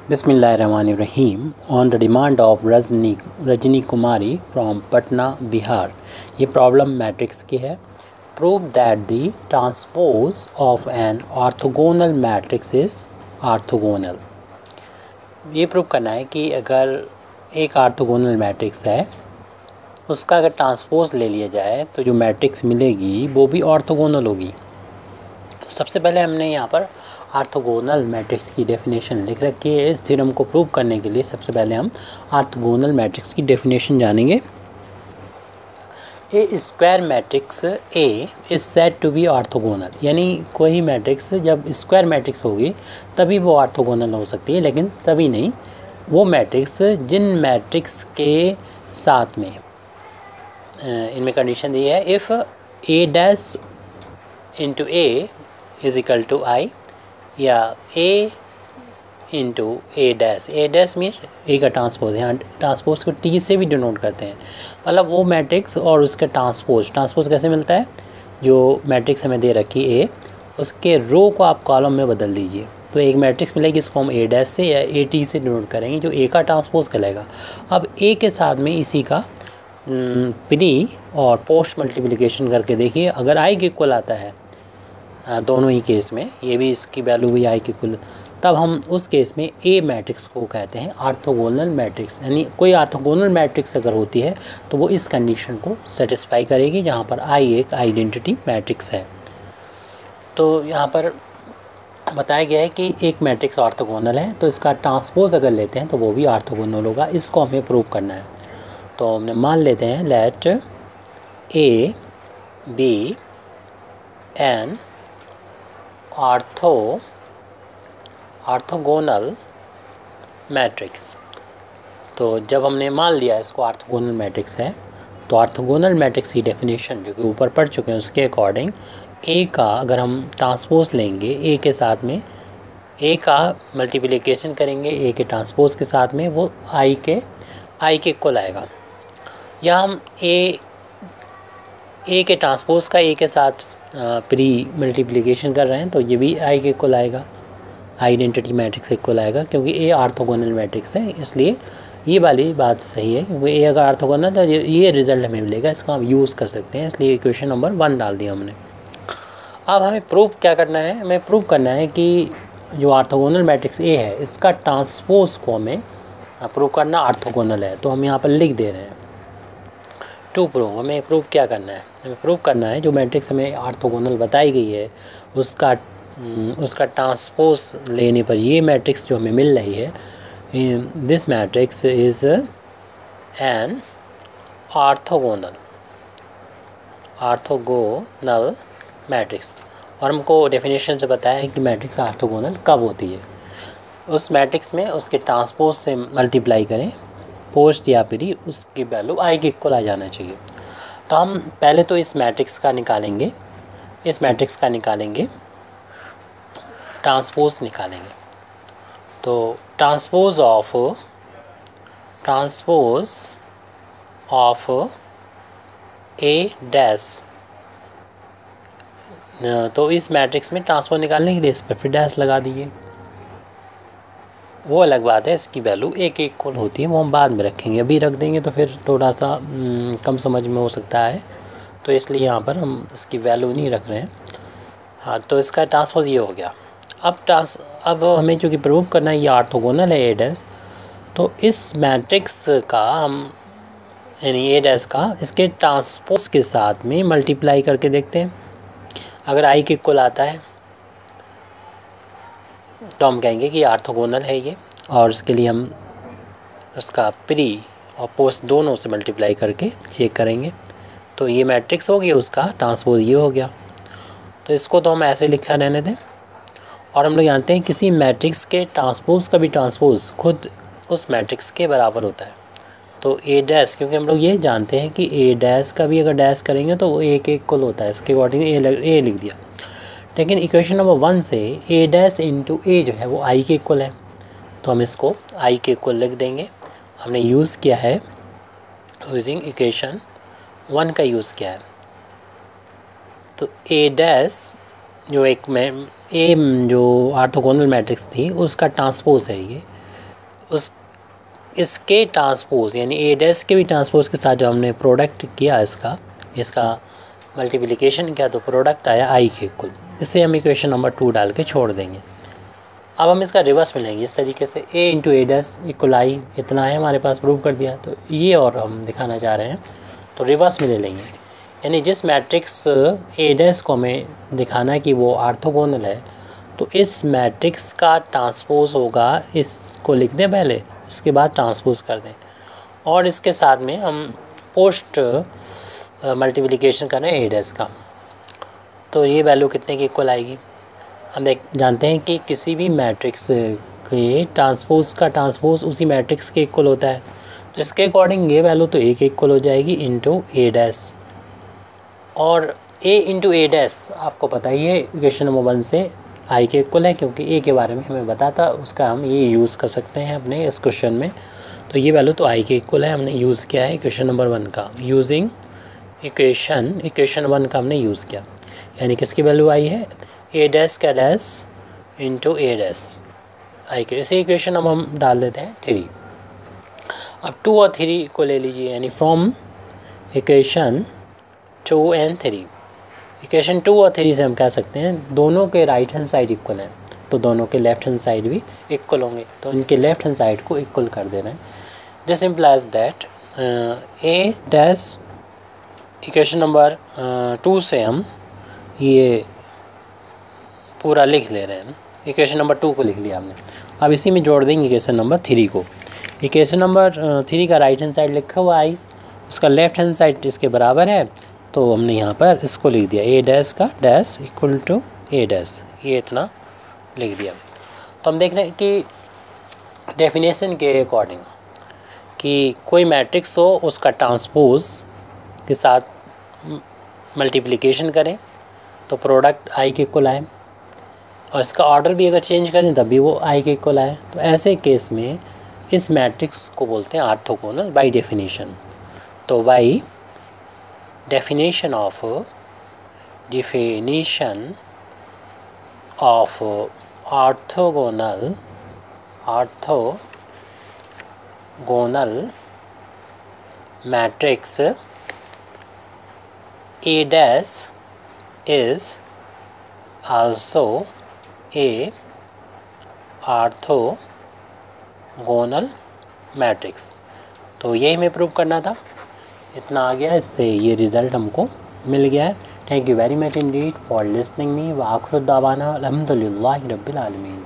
बिस्मिल्लाहिर्रहमानिर्रहीम। On the demand of Rajni Kumari from Patna Bihar. ये problem matrix की है। Prove that the transpose of an orthogonal matrix is orthogonal. ये prove करना है कि अगर एक ऑर्थोगोनल मैट्रिक्स है उसका अगर ट्रांसपोज ले लिया जाए तो जो मैट्रिक्स मिलेगी वो भी ऑर्थोगोनल होगी। सबसे पहले हमने यहाँ पर ऑर्थोगोनल मैट्रिक्स की डेफिनेशन लिख रखी है। इस थ्योरम को प्रूव करने के लिए सबसे पहले हम ऑर्थोगोनल मैट्रिक्स की डेफिनेशन जानेंगे। A square matrix A is said to be orthogonal, यानी कोई मैट्रिक्स जब स्क्वायर मैट्रिक्स होगी तभी वो ऑर्थोगोनल हो सकती है, लेकिन सभी नहीं। वो मैट्रिक्स जिन मैट्रिक्स के साथ में इनमें कंडीशन दी है, if A dash into A is equal to I, या A into A dash means A का ट्रांसपोज। यहाँ ट्रांसपोज को टी से भी डिनोट करते हैं, मतलब वो मैट्रिक्स और उसका ट्रांसपोज कैसे मिलता है। जो मैट्रिक्स हमें दे रखी ए, उसके रो को आप कॉलम में बदल दीजिए तो एक मैट्रिक्स मिलेगी, इसको हम ए डैश से या ए टी से डिनोट करेंगे, जो ए का ट्रांसपोज कहलाएगा। अब ए के साथ में इसी का प्री और पोस्ट मल्टीप्लिकेशन करके देखिए, अगर आई के इक्वल आता है दोनों ही केस में, ये भी इसकी वैल्यू भी आई के इक्वल, तब हम उस केस में ए मैट्रिक्स को कहते हैं ऑर्थोगोनल मैट्रिक्स। यानी कोई ऑर्थोगोनल मैट्रिक्स अगर होती है तो वो इस कंडीशन को सेटिस्फाई करेगी, जहाँ पर आई एक आइडेंटिटी मैट्रिक्स है। तो यहाँ पर बताया गया है कि एक मैट्रिक्स ऑर्थोगोनल है तो इसका ट्रांसपोज अगर लेते हैं तो वो भी ऑर्थोगोनल होगा। इसको हमें प्रूव करना है। तो हमने मान लेते हैं let A be an orthogonal matrix. तो जब हमने मान लिया इसको ऑर्थोगोनल मैट्रिक्स है, तो ऑर्थोगोनल मैट्रिक्स की डेफिनेशन जो कि ऊपर पढ़ चुके हैं उसके अकॉर्डिंग ए का अगर हम ट्रांसपोज लेंगे, ए के साथ में ए का मल्टीप्लिकेशन करेंगे ए के ट्रांसपोज के साथ में, वो आई के इक्वल आएगा। या हम ए के ट्रांसपोज का ए के साथ प्री मल्टीप्लिकेशन कर रहे हैं तो ये भी आई के इक्वल आएगा, आइडेंटिटी मैट्रिक्स इक्वल आएगा, क्योंकि ए ऑर्थोगोनल मैट्रिक्स है। इसलिए ये वाली बात सही है, क्योंकि ए अगर ऑर्थोगोनल तो ये रिजल्ट हमें मिलेगा, इसका हम यूज़ कर सकते हैं। इसलिए इक्वेशन नंबर 1 डाल दिया हमने। अब हमें प्रूव क्या करना है, हमें प्रूव करना है कि जो ऑर्थोगोनल मैट्रिक्स ए है इसका ट्रांसपोज को हमें प्रूव करना ऑर्थोगोनल है। तो हम यहाँ पर लिख दे रहे हैं टू प्रूव। हमें प्रूव क्या करना है, हमें प्रूव करना है जो मैट्रिक्स हमें ऑर्थोगोनल बताई गई है उसका ट्रांसपोज लेने पर ये मैट्रिक्स जो हमें मिल रही है, this matrix is an orthogonal matrix. और हमको डेफिनेशन से बताया है कि मैट्रिक्स ऑर्थोगोनल कब होती है। उस मैट्रिक्स में उसके ट्रांसपोज से मल्टीप्लाई करें, पोस्ट या प्री, उसकी वैल्यू आई के इक्वल आ जाना चाहिए। तो हम पहले तो इस मैट्रिक्स का निकालेंगे, ट्रांसपोज निकालेंगे। तो ट्रांसपोज ऑफ ए डैश, तो इस मैट्रिक्स में ट्रांसपोज निकालने के लिए इस पर फिर डैश लगा दीजिए। वो अलग बात है, इसकी वैल्यू ए के इक्वल होती है, वो हम बाद में रखेंगे, अभी रख देंगे तो फिर थोड़ा सा कम समझ में हो सकता है, तो इसलिए यहाँ पर हम इसकी वैल्यू नहीं रख रहे हैं। हाँ, तो इसका ट्रांसपोज ये हो गया। अब हमें चूँकि प्रूव करना है ये ऑर्थोगोनल है ए डैश, तो इस मैट्रिक्स का हम यानी ए डैश का इसके ट्रांसपोज के साथ में मल्टीप्लाई करके देखते हैं। अगर आई के इक्वल आता है तो हम कहेंगे कि ऑर्थोगोनल है ये, और इसके लिए हम उसका प्री और पोस्ट दोनों से मल्टीप्लाई करके चेक करेंगे। तो ये मैट्रिक्स हो गया, उसका ट्रांसपोज ये हो गया। तो इसको तो हम ऐसे लिखा रहने दें। और हम लोग जानते हैं किसी मैट्रिक्स के ट्रांसपोज का भी ट्रांसपोज खुद उस मैट्रिक्स के बराबर होता है। तो ए डैश, क्योंकि हम लोग ये जानते हैं कि ए डैश का भी अगर डैश करेंगे तो वो ए के इक्वल होता है, इसके अकॉर्डिंग ए लिख दिया। लेकिन इक्वेशन नंबर 1 से ए डैश इंटू ए जो है वो आई के इक्वल है, तो हम इसको आई के इक्वल लिख देंगे। हमने यूज़ किया है यूजिंग इक्वेशन 1 का यूज़ किया है। तो ए डैश जो एक में ए जो ऑर्थोगोनल मैट्रिक्स थी उसका ट्रांसपोज है ये, उस इसके ट्रांसपोज यानी ए डैश के भी ट्रांसपोज के साथ जो हमने प्रोडक्ट किया इसका मल्टीप्लिकेशन किया तो प्रोडक्ट आया आई के इक्वल। इससे हम इक्वेशन नंबर 2 डाल के छोड़ देंगे। अब हम इसका रिवर्स मिलेंगे इस तरीके से ए इंटू ए डैश इक्वल आई इतना है हमारे पास, प्रूव कर दिया। तो ये और हम दिखाना चाह रहे हैं तो रिवर्स में ले लेंगे, यानी जिस मैट्रिक्स ए डैश को हमें दिखाना है कि वो ऑर्थोगोनल है तो इस मैट्रिक्स का ट्रांसपोज होगा, इसको लिख दें पहले उसके बाद ट्रांसपोज कर दें, और इसके साथ में हम पोस्ट मल्टीप्लिकेशन कर रहे हैं ए डैश का। तो ये वैल्यू कितने की इक्वल आएगी, हम जानते हैं कि किसी भी मैट्रिक्स के ट्रांसपोज का ट्रांसपोज उसी मैट्रिक्स के इक्वल होता है। तो इसके अकॉर्डिंग ये वैल्यू तो ए के इक्वल हो जाएगी इंटू ए डैश, और ए इंटू ए डैश आपको पता ही है इक्वेशन नंबर 1 से आई के इक्वल है, क्योंकि ए के बारे में हमें बताता उसका हम ये यूज़ कर सकते हैं अपने इस क्वेश्चन में। तो ये वैल्यू तो आई के इक्वल है, हमने यूज़ किया है इक्वेशन नंबर 1 का, यूजिंग इक्वेशन 1 का हमने यूज़ किया, यानी किसकी वैल्यू आई है ए डैश का dash into A dash I के। इसी इक्वेशन अब हम डाल देते हैं 3। अब 2 और 3 को ले लीजिए, यानी फ्रॉम इक्वेशन 2 and 3। इक्वेशन 2 और 3 से हम कह सकते हैं दोनों के राइट हैंड साइड इक्वल हैं तो दोनों के लेफ्ट हैंड साइड भी इक्वल होंगे, तो इनके लेफ्ट हैंड साइड को इक्वल कर देना है। This implies that A dash equation number 2 से हम ये पूरा लिख ले रहे हैं, इक्वेशन नंबर 2 को लिख लिया हमने। अब इसी में जोड़ देंगे इक्वेशन नंबर 3 को। इक्वेशन नंबर 3 का राइट हैंड साइड लिखा हुआ आई, उसका लेफ्ट हैंड साइड इसके बराबर है, तो हमने यहाँ पर इसको लिख दिया ए डैश का dash equal to A dash, ये इतना लिख दिया। तो हम देख रहे हैं कि डेफिनेशन के अकॉर्डिंग कि कोई मैट्रिक्स हो उसका ट्रांसपोज के साथ मल्टीप्लिकेशन करें तो प्रोडक्ट आई के इक्वल आए, और इसका ऑर्डर भी अगर चेंज करें तब भी वो आई के इक्वल आए। तो ऐसे केस में इस मैट्रिक्स को बोलते हैं ऑर्थोगोनल बाय डेफिनेशन। तो bye definition of orthogonal matrix, A dash is also a orthogonal matrix। तो यही हमें प्रूव करना था, इतना आ गया, इससे ये रिज़ल्ट हमको मिल गया है। Thank you very much Indeed for listening me व आखिर दावाना अल्हम्दुलिल्लाहि रब्बिल आलमीन।